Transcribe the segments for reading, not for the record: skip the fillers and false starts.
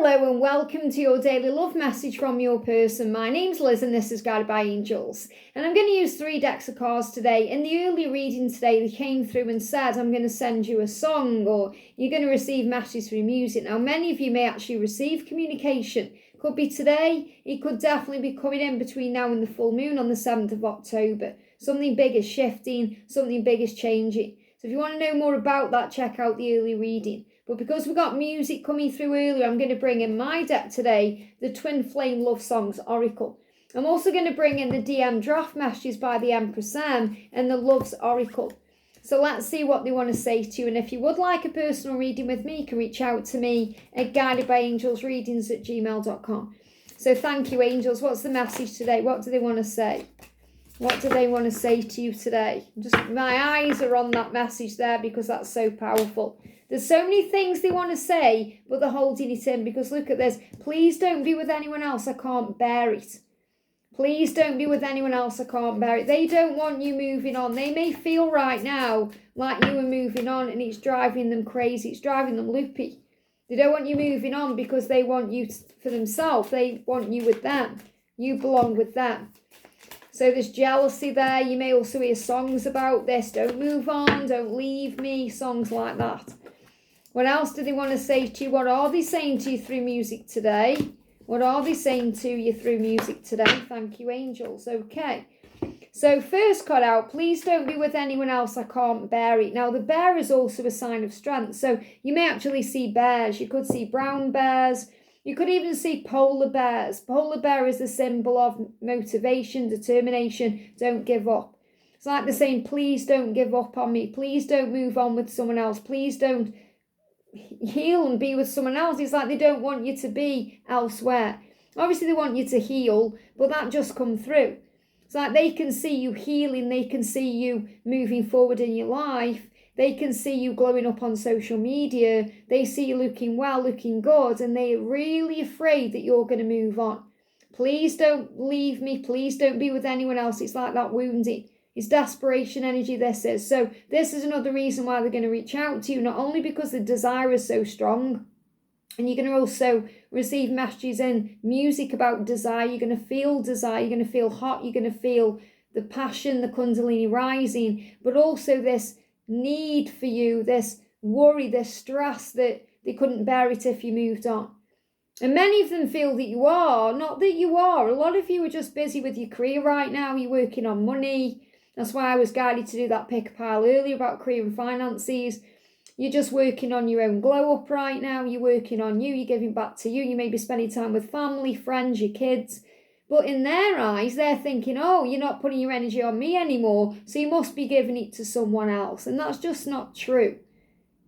Hello and welcome to your daily love message from your person. My name's Liz and this is Guided by Angels. And I'm going to use 3 decks of cards today. In the early reading today, they came through and said, I'm going to send you a song or you're going to receive messages through music. Now, many of you may actually receive communication. Could be today. It could definitely be coming in between now and the full moon on the 7th of October. Something big is shifting. Something big is changing. So if you want to know more about that, check out the early reading. But because we've got music coming through earlier, I'm going to bring in my deck today, the Twin Flame Love Songs Oracle. I'm also going to bring in the DM draft messages by the Empress and the Love's Oracle. So let's see what they want to say to you. And if you would like a personal reading with me, you can reach out to me at guidedbyangelsreadings@gmail.com. So thank you, angels. What's the message today? What do they want to say? What do they want to say to you today? My eyes are on that message there because that's so powerful. There's so many things they want to say, but they're holding it in because look at this. Please don't be with anyone else. I can't bear it. Please don't be with anyone else. I can't bear it. They don't want you moving on. They may feel right now like you are moving on and it's driving them crazy. It's driving them loopy. They don't want you moving on because they want you for themselves. They want you with them. You belong with them. So there's jealousy there. You may also hear songs about this. Don't move on. Don't leave me. Songs like that. What else do they want to say to you? What are they saying to you through music today? What are they saying to you through music today? Thank you, angels. Okay. So first card out, please don't be with anyone else. I can't bear it. Now, the bear is also a sign of strength. So you may actually see bears. You could see brown bears. You could even see polar bears. Polar bear is a symbol of motivation, determination. Don't give up. It's like they're saying, please don't give up on me. Please don't move on with someone else. Please don't heal and be with someone else. It's like they don't want you to be elsewhere. Obviously they want you to heal, but that just come through. It's like they can see you healing, they can see you moving forward in your life, they can see you glowing up on social media, they see you looking well, looking good, and they're really afraid that you're going to move on. Please don't leave me, please don't be with anyone else. It's like that wounding. It's desperation energy, this is. So this is another reason why they're going to reach out to you, not only because the desire is so strong, and you're going to also receive messages in music about desire. You're going to feel desire, you're going to feel hot, you're going to feel the passion, the kundalini rising, but also this need for you, this worry, this stress that they couldn't bear it if you moved on. And many of them feel that you are, not that you are. A lot of you are just busy with your career right now. You're working on money. That's why I was guided to do that pick a pile earlier about career and finances. You're just working on your own glow up right now. You're working on you. You're giving back to you. You may be spending time with family, friends, your kids. But in their eyes, they're thinking, oh, you're not putting your energy on me anymore, so you must be giving it to someone else. And that's just not true.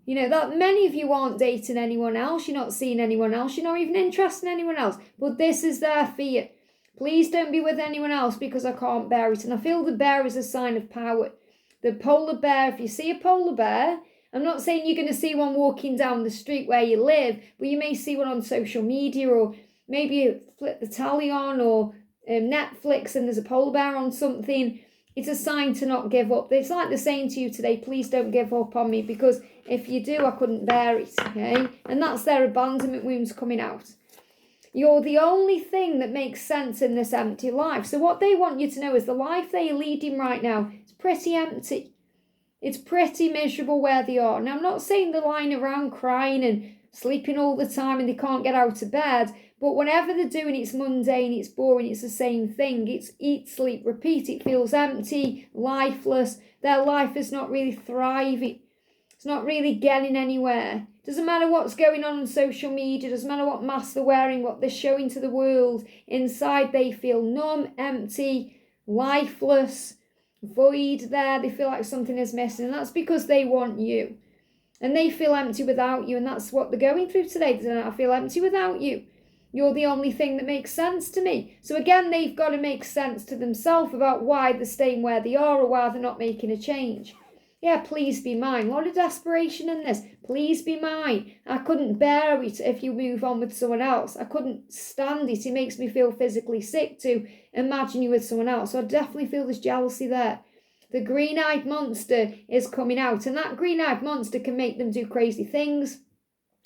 You know, that many of you aren't dating anyone else. You're not seeing anyone else. You're not even interested in anyone else. But this is their fear. Please don't be with anyone else because I can't bear it. And I feel the bear is a sign of power. The polar bear, if you see a polar bear, I'm not saying you're going to see one walking down the street where you live, but you may see one on social media, or maybe you flip the telly on, or Netflix and there's a polar bear on something. It's a sign to not give up. It's like they're saying to you today, please don't give up on me, because if you do, I couldn't bear it, okay? And that's their abandonment wounds coming out. You're the only thing that makes sense in this empty life. So what they want you to know is the life they are leading right now is pretty empty. It's pretty miserable where they are. Now, I'm not saying they're lying around crying and sleeping all the time and they can't get out of bed, but whatever they're doing, it's mundane, it's boring, it's the same thing. It's eat, sleep, repeat. It feels empty, lifeless. Their life is not really thriving. It's not really getting anywhere. Doesn't matter what's going on social media, doesn't matter what mask they're wearing, what they're showing to the world. Inside they feel numb, empty, lifeless, void there. They feel like something is missing, and that's because they want you. And they feel empty without you, and that's what they're going through today. I feel empty without you. You're the only thing that makes sense to me. So again, they've got to make sense to themselves about why they're staying where they are or why they're not making a change. Yeah, please be mine. A lot of desperation in this. Please be mine. I couldn't bear it if you move on with someone else. I couldn't stand it. It makes me feel physically sick to imagine you with someone else. So I definitely feel there's jealousy there. The green-eyed monster is coming out, and that green-eyed monster can make them do crazy things.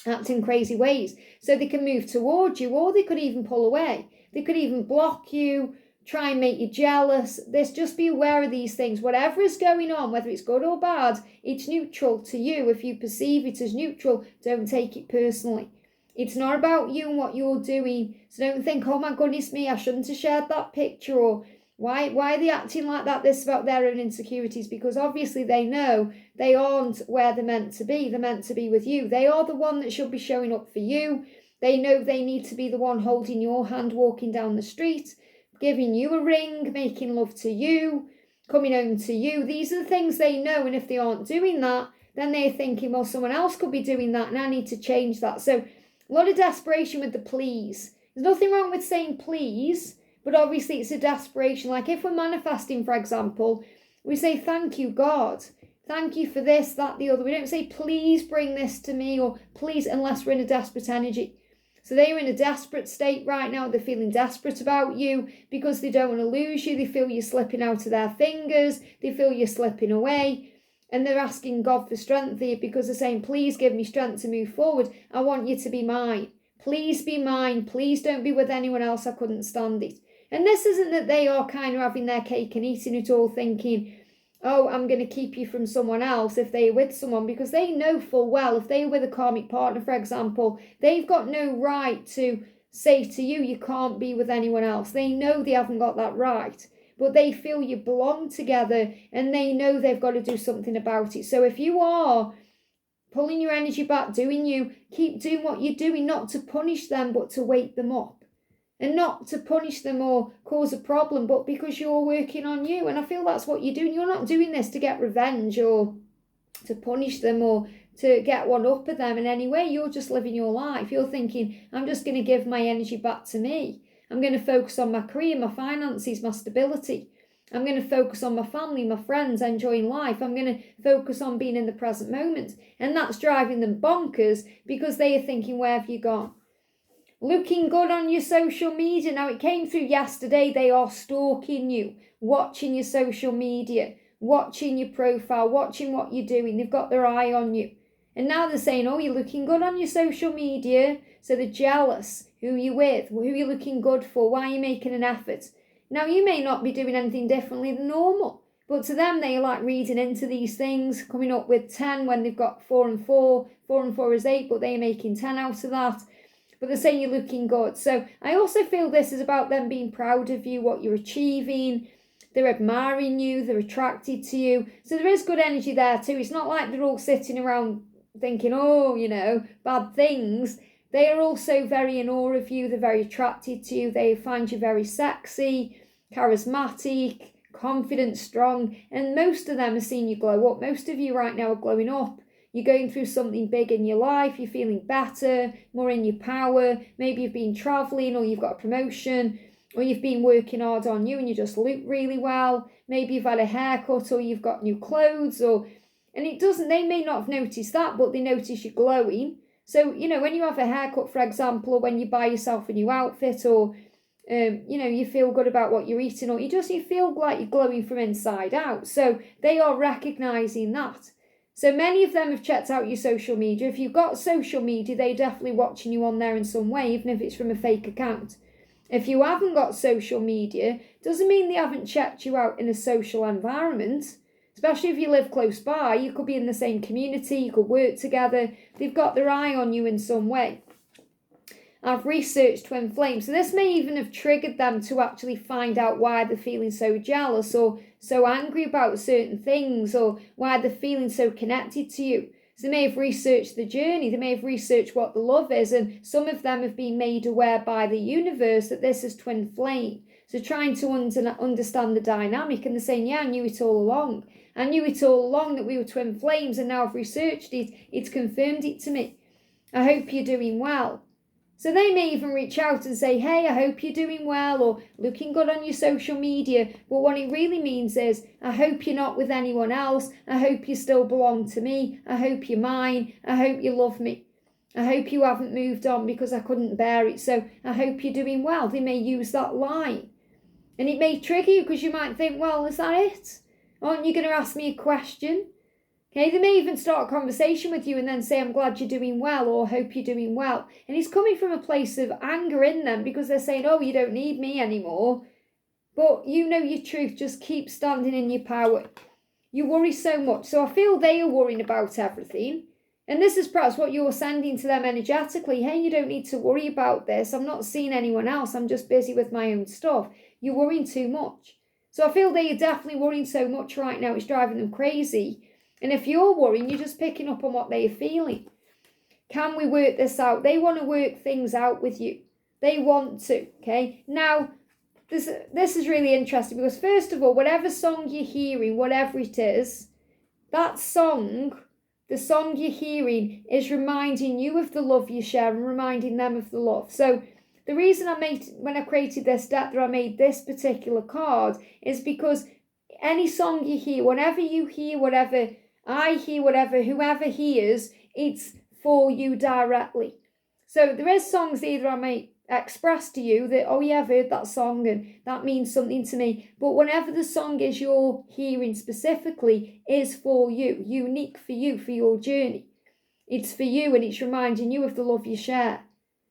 act in crazy ways. So they can move towards you, or they could even pull away. They could even block you, try and make you jealous. Just be aware of these things. Whatever is going on, whether it's good or bad, it's neutral to you. If you perceive it as neutral, don't take it personally. It's not about you and what you're doing. So don't think, oh my goodness me, I shouldn't have shared that picture, or why are they acting like that? This is about their own insecurities, because obviously they know they aren't where they're meant to be. They're meant to be with you. They are the one that should be showing up for you. They know they need to be the one holding your hand, walking down the street, giving you a ring, making love to you, coming home to you. These are the things they know, and if they aren't doing that, then they're thinking, well, someone else could be doing that, and I need to change that. So a lot of desperation with the please. There's nothing wrong with saying please, but obviously it's a desperation. Like if we're manifesting, for example, we say, thank you, God. Thank you for this, that, the other. We don't say, please bring this to me, or please, unless we're in a desperate energy. So they're in a desperate state right now. They're feeling desperate about you because they don't want to lose you. They feel you're slipping out of their fingers. They feel you're slipping away. And they're asking God for strength here, because they're saying, please give me strength to move forward. I want you to be mine. Please be mine. Please don't be with anyone else. I couldn't stand it. And this isn't that they are kind of having their cake and eating it all, thinking, oh, I'm going to keep you from someone else if they're with someone, because they know full well if they're with a karmic partner, for example, they've got no right to say to you, you can't be with anyone else. They know they haven't got that right, but they feel you belong together, and they know they've got to do something about it. So if you are pulling your energy back, keep doing what you're doing, not to punish them, but to wake them up. And not to punish them or cause a problem, but because you're working on you. And I feel that's what you're doing. You're not doing this to get revenge or to punish them or to get one up at them in any way. You're just living your life. You're thinking, I'm just going to give my energy back to me. I'm going to focus on my career, my finances, my stability. I'm going to focus on my family, my friends, enjoying life. I'm going to focus on being in the present moment. And that's driving them bonkers, because they are thinking, where have you gone? Looking good on your social media. Now, it came through yesterday. They are stalking you, watching your social media, watching your profile, watching what you're doing. They've got their eye on you. And now they're saying, oh, you're looking good on your social media. So they're jealous. Who are you with? Who are you looking good for? Why are you making an effort? Now, you may not be doing anything differently than normal, but to them, they like reading into these things, coming up with 10 when they've got 4 and 4. 4 and 4 is 8, but they're making 10 out of that. But they're saying you're looking good. So I also feel this is about them being proud of you, what you're achieving. They're admiring you. They're attracted to you. So there is good energy there too. It's not like they're all sitting around thinking, oh, bad things. They are also very in awe of you. They're very attracted to you. They find you very sexy, charismatic, confident, strong. And most of them are seeing you glow up. Most of you right now are glowing up. You're going through something big in your life. You're feeling better, more in your power. Maybe you've been traveling, or you've got a promotion, or you've been working hard on you and you just look really well. Maybe you've had a haircut, or you've got new clothes, they may not have noticed that, but they notice you're glowing. So, when you have a haircut, for example, or when you buy yourself a new outfit, or, you feel good about what you're eating, or you feel like you're glowing from inside out. So they are recognizing that. So many of them have checked out your social media. If you've got social media, they're definitely watching you on there in some way, even if it's from a fake account. If you haven't got social media, doesn't mean they haven't checked you out in a social environment. Especially if you live close by, you could be in the same community, you could work together. They've got their eye on you in some way. I've researched twin flames. So this may even have triggered them to actually find out why they're feeling so jealous or so angry about certain things, or why they're feeling so connected to you. So they may have researched the journey. They may have researched what the love is. And some of them have been made aware by the universe that this is twin flame. So trying to understand the dynamic. And they're saying, yeah, I knew it all along. I knew it all along that we were twin flames. And now I've researched it. It's confirmed it to me. I hope you're doing well. So they may even reach out and say, hey, I hope you're doing well, or looking good on your social media. But what it really means is, I hope you're not with anyone else. I hope you still belong to me. I hope you're mine. I hope you love me. I hope you haven't moved on because I couldn't bear it. So I hope you're doing well. They may use that line. And it may trigger you, because you might think, well, is that it? Aren't you going to ask me a question? Okay, they may even start a conversation with you and then say, I'm glad you're doing well, or hope you're doing well. And it's coming from a place of anger in them because they're saying, oh, you don't need me anymore. But you know your truth. Just keep standing in your power. You worry so much. So I feel they are worrying about everything. And this is perhaps what you're sending to them energetically. Hey, you don't need to worry about this. I'm not seeing anyone else. I'm just busy with my own stuff. You're worrying too much. So I feel they are definitely worrying so much right now. It's driving them crazy. And if you're worrying, you're just picking up on what they are feeling. Can we work this out? They want to work things out with you. They want to, okay? Now, this is really interesting because first of all, whatever song you're hearing, whatever it is, that song, the song you're hearing is reminding you of the love you share and reminding them of the love. So the reason when I created this deck that I made this particular card is because any song you hear, whenever you hear, whatever I hear, whatever whoever hears, it's for you directly. So there is songs either I may express to you that, oh yeah, I've heard that song and that means something to me. But whenever the song is you're hearing specifically is for you, unique for you, for your journey. It's for you and it's reminding you of the love you share.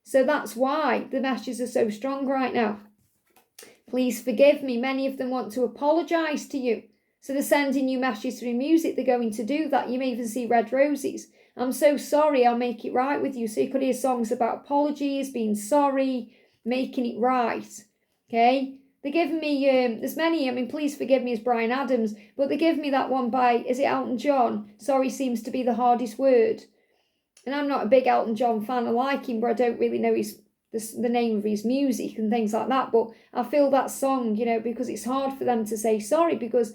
So that's why the messages are so strong right now. Please forgive me. Many of them want to apologise to you. So they're sending you messages through music. They're going to do that. You may even see red roses. I'm so sorry, I'll make it right with you. So you could hear songs about apologies, being sorry, making it right. Okay? They're giving me, there's many, Please Forgive Me is Bryan Adams, but they give me that one by, is it Elton John? Sorry seems to be the hardest word. And I'm not a big Elton John fan. I like him, but I don't really know the name of his music and things like that. But I feel that song, because it's hard for them to say sorry because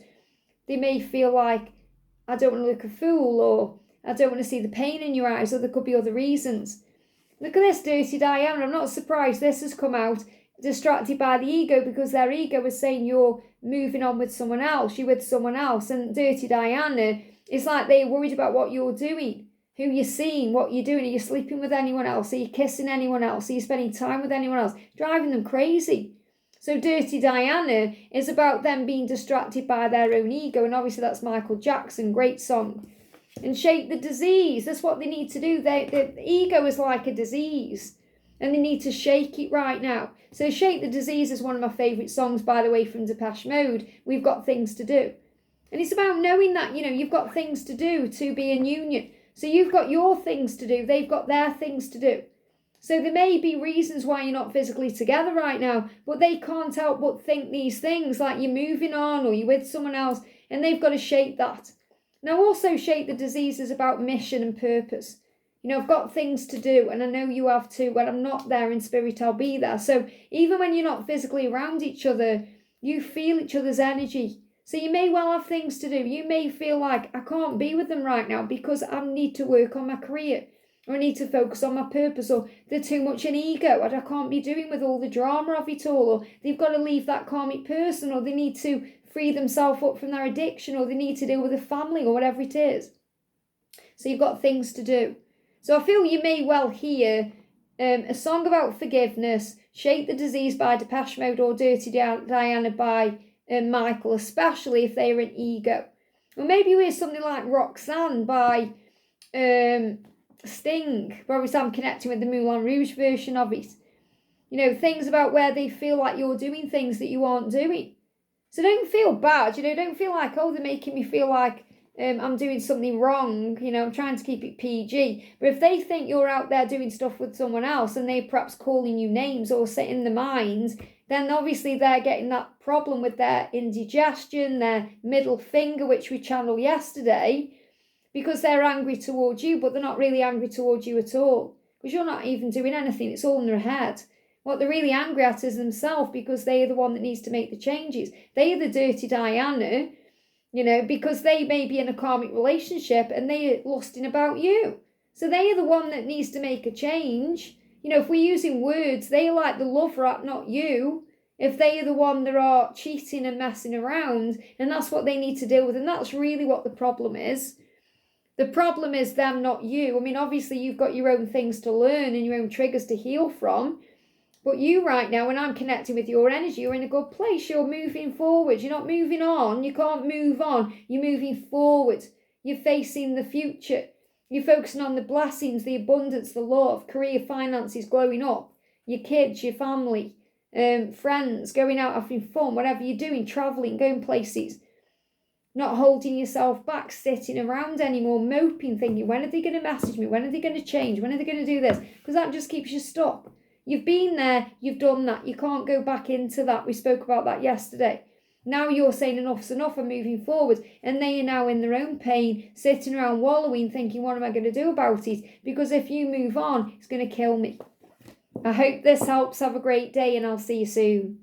they may feel like, I don't want to look a fool, or I don't want to see the pain in your eyes, or there could be other reasons. Look at this, Dirty Diana. I'm not surprised this has come out distracted by the ego because their ego is saying you're moving on with someone else, you're with someone else. And Dirty Diana, it's like they're worried about what you're doing, who you're seeing, what you're doing. Are you sleeping with anyone else? Are you kissing anyone else? Are you spending time with anyone else? Driving them crazy. So Dirty Diana is about them being distracted by their own ego. And obviously that's Michael Jackson, great song. And Shake the Disease, that's what they need to do. The ego is like a disease and they need to shake it right now. So Shake the Disease is one of my favourite songs, by the way, from Depeche Mode. We've got things to do. And it's about knowing that, you've got things to do to be in union. So you've got your things to do, they've got their things to do. So there may be reasons why you're not physically together right now, but they can't help but think these things, like you're moving on or you're with someone else, and they've got to shake that. Now also Shake the Disease is about mission and purpose. I've got things to do, and I know you have too. When I'm not there in spirit, I'll be there. So even when you're not physically around each other, you feel each other's energy. So you may well have things to do. You may feel like, I can't be with them right now because I need to work on my career, or I need to focus on my purpose, or they're too much an ego and I can't be doing with all the drama of it all, or they've got to leave that karmic person, or they need to free themselves up from their addiction, or they need to deal with a family, or whatever it is. So you've got things to do. So I feel you may well hear a song about forgiveness, Shake the Disease by Depeche Mode, or Dirty Diana by Michael, especially if they're an ego. Or maybe you hear something like Roxanne by Sting, but obviously I'm connecting with the Moulin Rouge version of it. Things about where they feel like you're doing things that you aren't doing. So don't feel bad, don't feel like, oh, they're making me feel like I'm doing something wrong, I'm trying to keep it PG. But if they think you're out there doing stuff with someone else and they're perhaps calling you names or setting the minds, then obviously they're getting that problem with their indigestion, their middle finger, which we channeled yesterday, because they're angry towards you, but they're not really angry towards you at all, because you're not even doing anything. It's all in their head. What they're really angry at is themselves, because they are the one that needs to make the changes. They are the Dirty Diana, because they may be in a karmic relationship and they are lusting about you. So they are the one that needs to make a change. If we're using words, they are like the lover, not you. If they are the one that are cheating and messing around, and that's what they need to deal with. And that's really what the problem is. The problem is them, not you. Obviously you've got your own things to learn and your own triggers to heal from. But you right now, when I'm connecting with your energy, you're in a good place. You're moving forward. You're not moving on. You can't move on. You're moving forward. You're facing the future. You're focusing on the blessings, the abundance, the love, career, finances glowing up, your kids, your family, friends, going out having fun, whatever you're doing, traveling, going places. Not holding yourself back, sitting around anymore, moping, thinking, when are they going to message me? When are they going to change? When are they going to do this? Because that just keeps you stuck. You've been there, you've done that. You can't go back into that. We spoke about that yesterday. Now you're saying enough's enough and moving forward. And they are now in their own pain, sitting around wallowing, thinking, what am I going to do about it? Because if you move on, it's going to kill me. I hope this helps. Have a great day and I'll see you soon.